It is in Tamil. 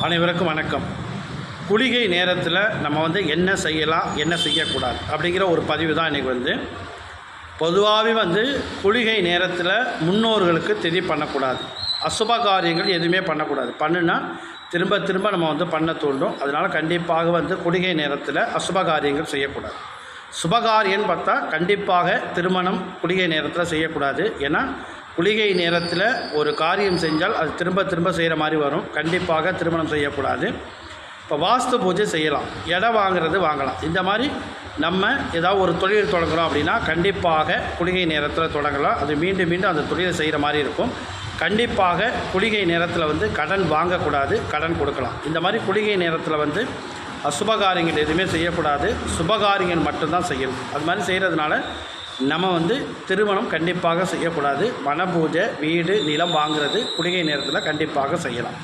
அனைவருக்கும் வணக்கம். குளிகை நேரத்தில் நம்ம என்ன செய்யலாம், என்ன செய்யக்கூடாது அப்படிங்கிற ஒரு பதிவு தான் இன்றைக்கி பொதுவாகவே குளிகை நேரத்தில் முன்னோர்களுக்கு திதி பண்ணக்கூடாது. அசுப காரியங்கள் எதுவுமே பண்ணக்கூடாது. பண்ணுனா திரும்ப திரும்ப நம்ம பண்ண தூண்டும். அதனால் கண்டிப்பாக குளிகை நேரத்தில் அசுப காரியங்கள் செய்யக்கூடாது. சுபகாரியன்னு பார்த்தா கண்டிப்பாக திருமணம் குளிகை நேரத்தில் செய்யக்கூடாது. ஏன்னா குளிகை நேரத்தில் ஒரு காரியம் செஞ்சால் அது திரும்ப திரும்ப செய்கிற மாதிரி வரும். கண்டிப்பாக திருமணம் செய்யக்கூடாது. இப்போ வாஸ்து பூஜை செய்யலாம், இடம் வாங்கலாம். இந்த மாதிரி நம்ம ஏதாவது ஒரு தொழில் தொடங்குகிறோம் அப்படின்னா கண்டிப்பாக குளிகை நேரத்தில் தொடங்கலாம். அது மீண்டும் மீண்டும் அந்த தொழிலை செய்கிற மாதிரி இருக்கும். கண்டிப்பாக குளிகை நேரத்தில் கடன் வாங்கக்கூடாது, கடன் கொடுக்கலாம். இந்த மாதிரி குளிகை நேரத்தில் அசுபகாரியங்கள் எதுவுமே செய்யக்கூடாது. சுபகாரியங்கள் மட்டும்தான் செய்யணும். அது மாதிரி செய்கிறதுனால நம்ம திருமணம் கண்டிப்பாக செய்யக்கூடாது. மன பூஜை, வீடு, நிலம் வாங்குறது குளிகை நேரத்தில் கண்டிப்பாக செய்யலாம்.